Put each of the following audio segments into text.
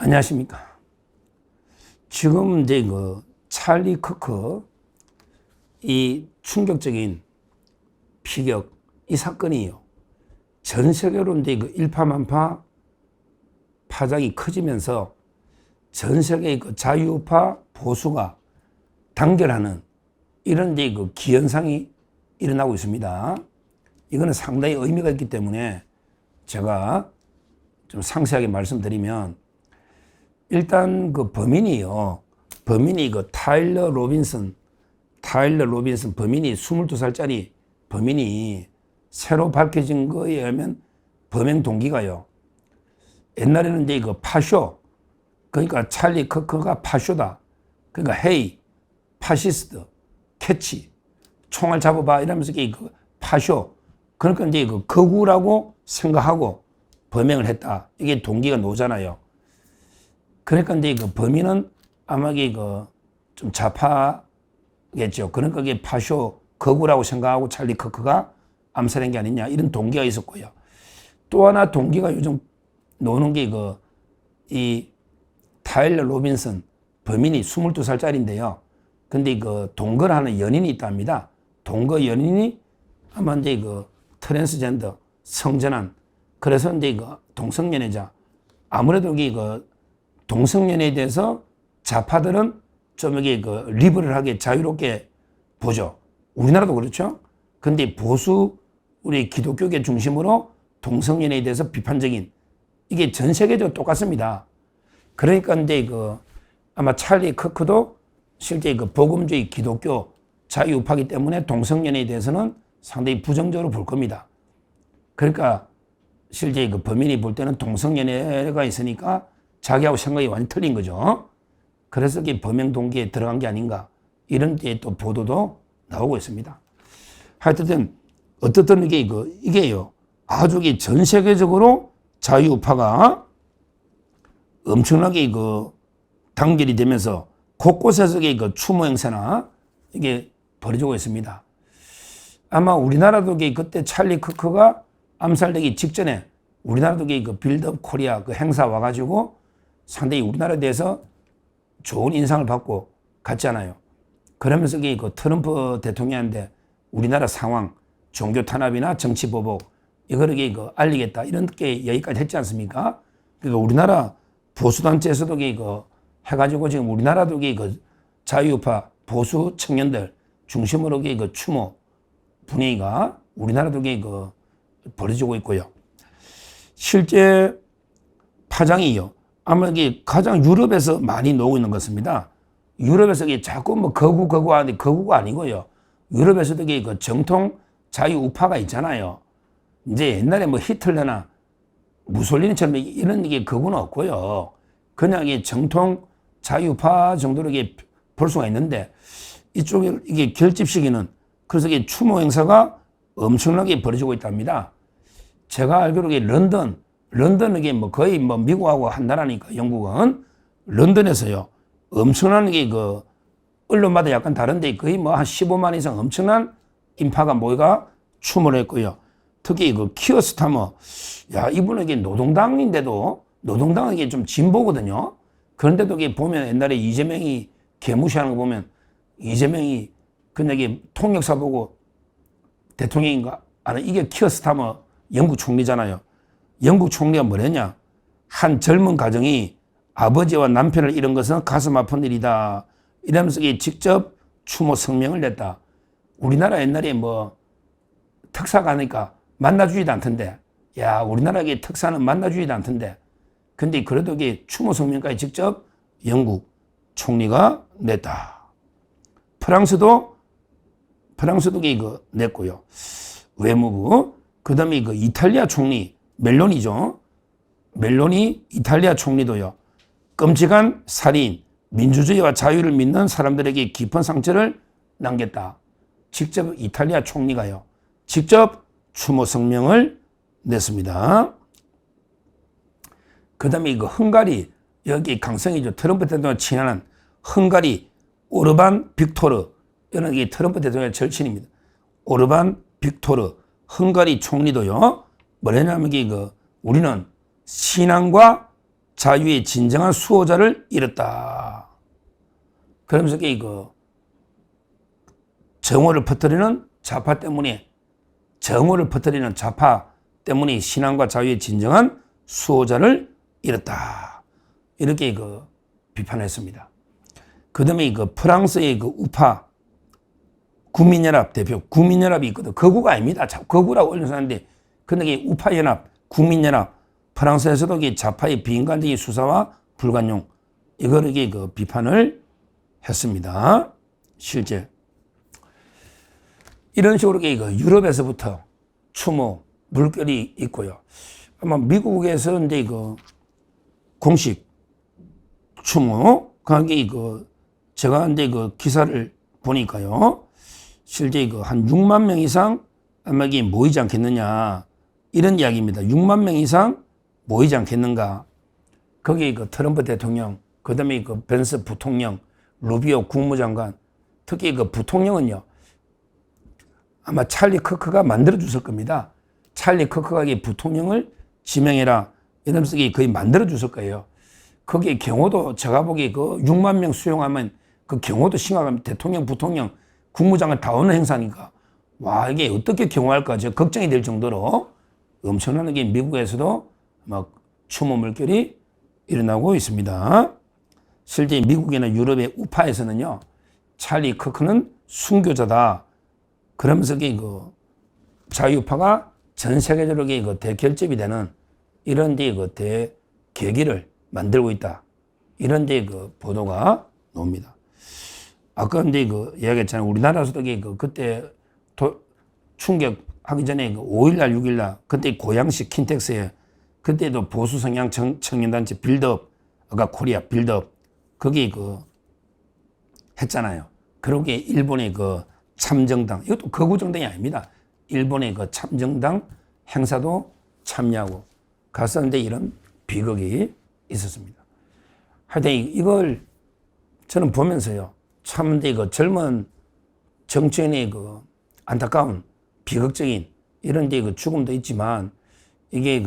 안녕하십니까. 지금 이제 찰리 크크 이 충격적인 피격 이 사건이요. 전 세계로 이제 일파만파 파장이 커지면서 전 세계의 자유우파 보수가 단결하는 이런 이제 기현상이 일어나고 있습니다. 이거는 상당히 의미가 있기 때문에 제가 좀 상세하게 말씀드리면, 일단 범인이 타일러 로빈슨 범인이 22살짜리 범인이 새로 밝혀진 거에 의하면 범행 동기가요. 옛날에는 이제 파쇼, 그러니까 찰리 커크가 파쇼다. 그러니까 헤이, 파시스트, 캐치, 총알 잡아봐 이러면서 파쇼. 그러니까 이제 거구라고 생각하고 범행을 했다. 이게 동기가 노잖아요. 그러니까 이제 범인은 아마 좀 좌파겠죠. 그러니까 이게 파쇼, 거구라고 생각하고 찰리 커크가 암살한 게 아니냐, 이런 동기가 있었고요. 또 하나 동기가 요즘 노는 게 이 타일러 로빈슨 범인이 22살짜리인데요. 근데 동거를 하는 연인이 있답니다. 동거 연인이 아마 이제 트랜스젠더, 성전환, 그래서 이제 동성연애자. 아무래도 동성연애에 대해서 좌파들은 좀 리버럴하게 자유롭게 보죠. 우리나라도 그렇죠. 근데 보수 우리 기독교계 중심으로 동성연애에 대해서 비판적인, 이게 전 세계적으로 똑같습니다. 그러니까 이제 아마 찰리 커크도 실제 복음주의 기독교 자유우파이기 때문에 동성연애에 대해서는 상당히 부정적으로 볼 겁니다. 그러니까 실제 범인이 볼 때는 동성연애가 있으니까 자기하고 생각이 완전히 틀린 거죠. 그래서 이게 범행 동기에 들어간 게 아닌가, 이런 또 보도도 나오고 있습니다. 하여튼 어떻든 이게요. 아주 전 세계적으로 자유우파가 엄청나게 단결이 되면서 곳곳에서 추모 행사나 이게 벌어지고 있습니다. 아마 우리나라도 그때 찰리 커크가 암살되기 직전에 우리나라도 빌드업 코리아 행사 와가지고 상당히 우리나라에 대해서 좋은 인상을 받고 갔잖아요. 그러면서 트럼프 대통령한테 우리나라 상황, 종교 탄압이나 정치 보복, 이거를 알리겠다, 이런 게 여기까지 했지 않습니까? 그러니까 우리나라 보수단체에서도 해가지고 지금 우리나라도 자유우파 보수 청년들 중심으로 추모 분위기가 우리나라도 벌어지고 있고요. 실제 파장이요. 아마 가장 유럽에서 많이 나오고 있는 것입니다. 유럽에서 자꾸 거구 하는데 거구가 아니고요. 유럽에서도 정통 자유우파가 있잖아요. 이제 옛날에 히틀러나 무솔리니처럼 이런 거구는 없고요. 그냥 정통 자유우파 정도로 볼 수가 있는데, 이쪽에 결집 시기는, 그래서 추모 행사가 엄청나게 벌어지고 있답니다. 제가 알기로 런던은 거의 미국하고 한 나라니까, 영국은 런던에서요 엄청난 언론마다 약간 다른데 거의 한 15만 이상 엄청난 인파가 모여가 추모를 했고요. 특히 키어 스타머, 이분은 노동당인데도, 노동당은 좀 진보거든요. 그런데도 보면 옛날에 이재명이 개무시하는 거 보면, 이재명이 그냥 통역사 보고 대통령인가? 이게 키어 스타머 영국 총리잖아요. 영국 총리가 뭐랬냐? 한 젊은 가정이 아버지와 남편을 잃은 것은 가슴 아픈 일이다, 이러면서 직접 추모 성명을 냈다. 우리나라 옛날에 특사 가니까 만나주지도 않던데, 우리나라의 특사는 만나주지도 않던데, 근데 그래도 추모 성명까지 직접 영국 총리가 냈다. 프랑스도 냈고요. 외무부. 그 다음에 이탈리아 총리, 멜로니죠. 멜로니 이탈리아 총리도요. 끔찍한 살인, 민주주의와 자유를 믿는 사람들에게 깊은 상처를 남겼다. 직접 이탈리아 총리가요. 직접 추모 성명을 냈습니다. 그 다음에 헝가리, 여기 강성이죠. 트럼프 대통령 친한 헝가리 오르반 빅토르, 이런 트럼프 대통령의 절친입니다. 오르반 빅토르, 헝가리 총리도요. 뭐냐면 우리는 신앙과 자유의 진정한 수호자를 잃었다. 그러면서 그 정오를 퍼뜨리는 좌파 때문에, 정오를 퍼뜨리는 좌파 때문에 신앙과 자유의 진정한 수호자를 잃었다. 이렇게 비판했습니다. 그 다음에 프랑스의 우파 국민연합 대표, 국민연합이 있거든. 거구가 아닙니다. 거구라고 올려서는데, 근데 이 우파연합, 국민연합, 프랑스에서도 좌파의 비인간적인 수사와 불관용, 이거를 비판을 했습니다. 실제. 이런 식으로 유럽에서부터 추모, 물결이 있고요. 아마 미국에서 이제 공식 추모, 그게 제가 이제 기사를 보니까요. 실제 한 6만 명 이상 아마 이게 모이지 않겠느냐. 이런 이야기입니다. 6만 명 이상 모이지 않겠는가. 거기 트럼프 대통령, 그 다음에 벤스 부통령, 루비오 국무장관, 특히 부통령은요, 아마 찰리 커크가 만들어줬을 겁니다. 찰리 커크가 부통령을 지명해라. 이러면서 거의 만들어줬을 거예요. 거기에 경호도 제가 보기에 6만 명 수용하면 그 경호도 심각하면 대통령, 부통령, 국무장관 다 오는 행사니까. 와, 이게 어떻게 경호할까? 저 걱정이 될 정도로 엄청난 게 미국에서도 막 추모 물결이 일어나고 있습니다. 실제 미국이나 유럽의 우파에서는요, 찰리 커크는 순교자다. 그러면서 자유파가 전 세계적으로 대결집이 되는 이런 계기를 만들고 있다. 이런 보도가 나옵니다. 아까 이야기했잖아요. 우리나라에서도 그때 충격하기 전에 5일날, 6일날, 그때 고양시 킨텍스에 그때도 보수 성향 청년단체 빌드업, 아까 코리아 빌드업, 거기 했잖아요. 그러게 일본의 참정당, 이것도 거구정당이 아닙니다. 일본의 참정당 행사도 참여하고 갔었는데 이런 비극이 있었습니다. 하여튼 이걸 저는 보면서요. 참 젊은 정치인의 안타까운 비극적인 이런 죽음도 있지만 이게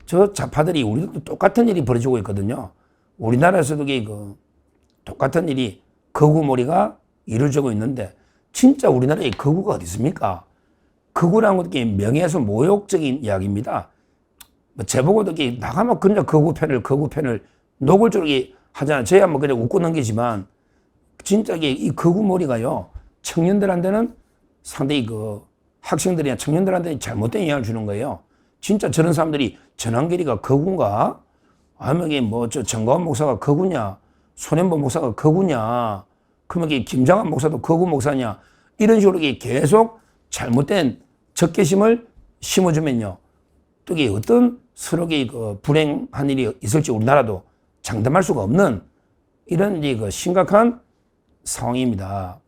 저 좌파들이 우리도 똑같은 일이 벌어지고 있거든요. 우리나라에서도 똑같은 일이 거구몰이가 이루어지고 있는데 진짜 우리나라에 거구가 어디 있습니까? 거구라는 것이 명예훼손 모욕적인 이야기입니다. 제보고도 나가면 그냥 거구 펜을 노골적으로 하잖아요. 저야 그냥 웃고 넘기지만 진짜 이 거구몰이가요 청년들한테는 상당히 학생들이나 청년들한테 잘못된 영향을 주는 거예요. 진짜 저런 사람들이 전한길이가 거구인가? 아니면 저 정가원 목사가 거구냐? 손현보 목사가 거구냐? 그러면 김장한 목사도 거구 목사냐? 이런 식으로 계속 잘못된 적개심을 심어주면요. 또 어떤 서로 불행한 일이 있을지 우리나라도 장담할 수가 없는 이런 심각한 상황입니다.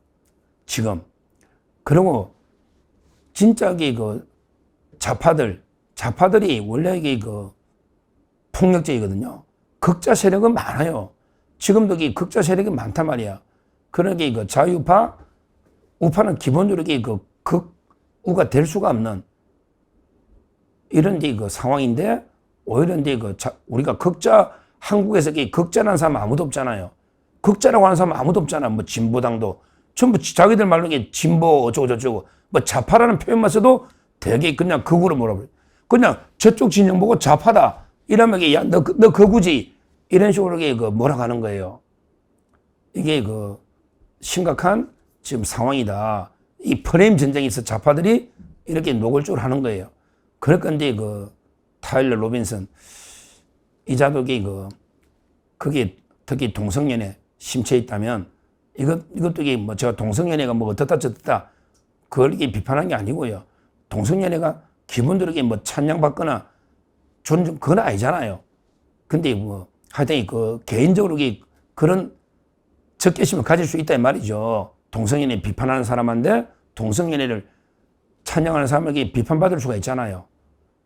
지금. 그리고 진짜 좌파들이 원래 폭력적이거든요. 극자 세력은 많아요. 지금도 극자 세력이 많단 말이야. 그러니까 자유파, 우파는 기본적으로 극우가 될 수가 없는 이런 상황인데 오히려 우리가 극자, 한국에서 극자라는 사람 아무도 없잖아요. 극자라고 하는 사람 아무도 없잖아. 뭐 진보당도 전부 자기들 말로 진보 어쩌고 뭐 좌파라는 표현만 써도 되게 그냥 극우로 몰아버려. 그냥 저쪽 진영 보고 좌파다 이러면 야 너 극우지 이런 식으로 몰아가는 거예요. 이게 심각한 지금 상황이다. 이 프레임 전쟁이 있어 좌파들이 이렇게 노골적으로 하는 거예요. 그럴 건데 타일러 로빈슨 이자도 그게 특히 동성연애 심취해 있다면 이것도 제가 동성연애가 어떻다 저떻다 그걸 비판한 게 아니고요. 동성연애가 기본적으로 찬양받거나 존중 그건 아니잖아요. 근데 하여튼 개인적으로 그런 적개심을 가질 수 있다 이 말이죠. 동성연애 비판하는 사람한테 동성연애를 찬양하는 사람에게 비판받을 수가 있잖아요.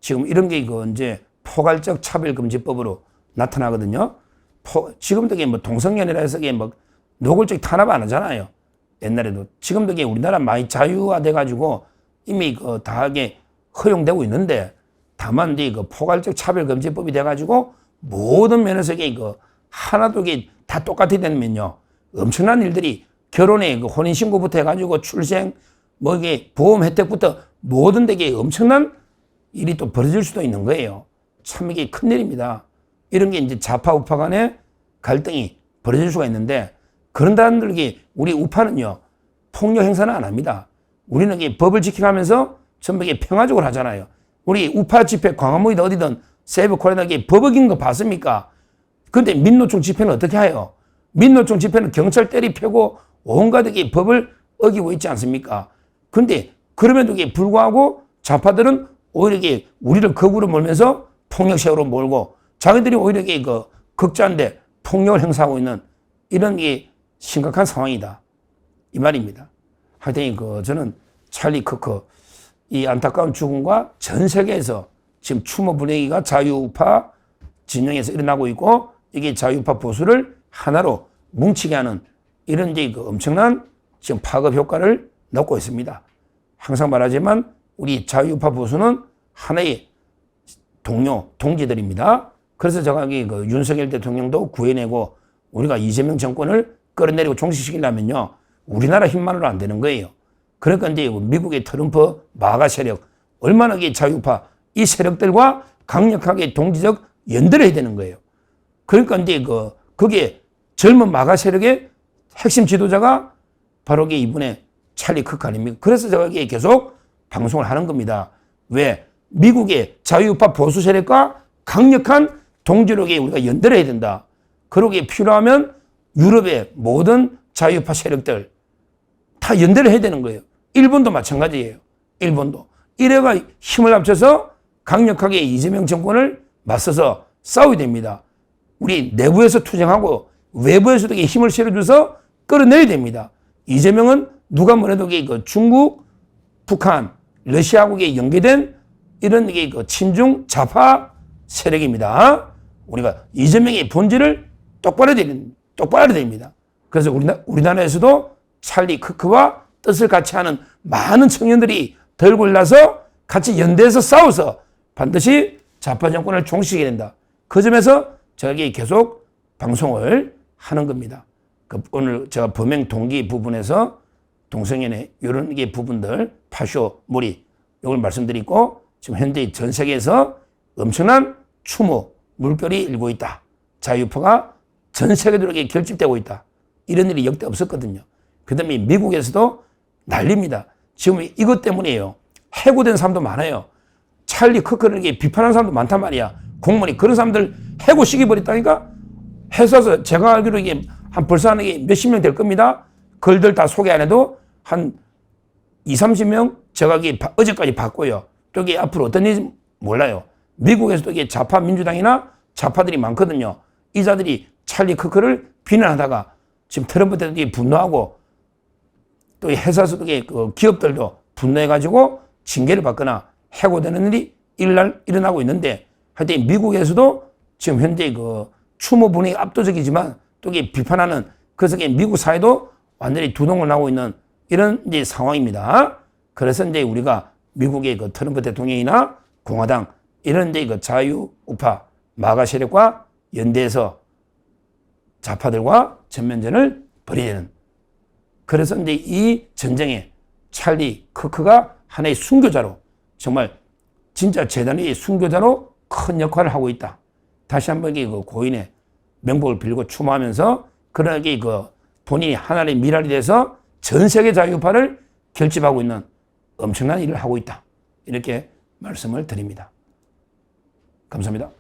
지금 이런 게 이제 포괄적 차별금지법으로 나타나거든요. 지금도 동성연애라 해서 노골적 탄압 안 하잖아요. 옛날에도. 지금도 우리나라 많이 자유화돼가지고 이미 다하게 허용되고 있는데 다만 포괄적 차별금지법이 돼가지고 모든 면에서 하나도 다 똑같이 되면요. 엄청난 일들이 결혼에 혼인신고부터 해가지고 출생, 보험 혜택부터 모든 데게 엄청난 일이 또 벌어질 수도 있는 거예요. 참 이게 큰일입니다. 이런 게 이제 좌파 우파 간의 갈등이 벌어질 수가 있는데, 그런다는 우리 우파는요, 폭력 행사는 안 합니다. 우리는 법을 지켜가면서 전부 평화적으로 하잖아요. 우리 우파 집회 광화문이든 어디든 세이브 코리아에 법 어긴 거 봤습니까? 근데 민노총 집회는 어떻게 해요? 민노총 집회는 경찰 때리 패고 온갖 법을 어기고 있지 않습니까? 근데 그럼에도 불구하고 좌파들은 오히려 우리를 거꾸로 몰면서 폭력색으로 몰고 자기들이 오히려 극자인데 폭력을 행사하고 있는 이런 게 심각한 상황이다. 이 말입니다. 하여튼 저는 찰리 크크 이 안타까운 죽음과 전 세계에서 지금 추모 분위기가 자유우파 진영에서 일어나고 있고, 이게 자유우파 보수를 하나로 뭉치게 하는 이런 엄청난 지금 파급 효과를 넣고 있습니다. 항상 말하지만 우리 자유우파 보수는 하나의 동지들입니다. 그래서 제가 윤석열 대통령도 구해내고 우리가 이재명 정권을 끌어내리고 종식시키려면요, 우리나라 힘만으로 안 되는 거예요. 그러니까 이제 미국의 트럼프 마가 세력, 얼마나 자유우파 이 세력들과 강력하게 동지적 연대를 해야 되는 거예요. 그러니까 이제 그게 젊은 마가 세력의 핵심 지도자가 바로 이분의 찰리 크크 아닙니까? 그래서 제가 계속 방송을 하는 겁니다. 왜? 미국의 자유우파 보수 세력과 강력한 동지력에 우리가 연대를 해야 된다. 그러기에 필요하면 유럽의 모든 자유우파 세력들 다 연대를 해야 되는 거예요. 일본도 마찬가지예요. 일본도. 이래가 힘을 합쳐서 강력하게 이재명 정권을 맞서서 싸워야 됩니다. 우리 내부에서 투쟁하고 외부에서도 힘을 실어줘서 끌어내야 됩니다. 이재명은 누가 뭐래도 중국, 북한, 러시아국에 연계된 이런 친중 좌파 세력입니다. 우리가 이재명의 본질을 똑바로 됩니다. 그래서 우리나라에서도 찰리 크크와 뜻을 같이 하는 많은 청년들이 들고 일어나서 같이 연대해서 싸워서 반드시 좌파 정권을 종식해야 된다. 그 점에서 제가 계속 방송을 하는 겁니다. 오늘 제가 범행 동기 부분에서 동성연애 이런 부분들, 파쇼, 무리 이걸 말씀드리고, 지금 현재 전 세계에서 엄청난 추모, 물결이 일고 있다. 자유우파가 전 세계적으로 결집되고 있다. 이런 일이 역대 없었거든요. 그 다음에 미국에서도 난립니다. 지금 이것 때문이에요. 해고된 사람도 많아요. 찰리 크크를 비판하는 사람도 많단 말이야. 공무원이 그런 사람들 해고시켜버렸다니까? 회사에서 제가 알기로 벌써 한 몇십 명 될 겁니다. 글들 다 소개 안 해도 한 20-30명 제가 어제까지 봤고요. 또 앞으로 어떤 일인지 몰라요. 미국에서도 좌파 민주당이나 좌파들이 많거든요. 이 자들이 찰리 크크를 비난하다가 지금 트럼프 대통령이 분노하고 또 회사에서도 기업들도 분노해가지고 징계를 받거나 해고되는 일이 일어나고 있는데, 하여튼 미국에서도 지금 현재 추모 분위기가 압도적이지만 또 비판하는, 그래서 미국 사회도 완전히 두동을 나고 있는 이런 이제 상황입니다. 그래서 이제 우리가 미국의 트럼프 대통령이나 공화당 이런 이제 자유우파 마가 세력과 연대해서 좌파들과 전면전을 벌여야 되는, 그래서 이제 이 전쟁에 찰리 크크가 하나의 순교자로, 정말 진짜 재단의 순교자로 큰 역할을 하고 있다. 다시 한번 고인의 명복을 빌고 추모하면서 그러게 본인이 하나의 미랄이 돼서 전 세계 자유우파를 결집하고 있는 엄청난 일을 하고 있다. 이렇게 말씀을 드립니다. 감사합니다.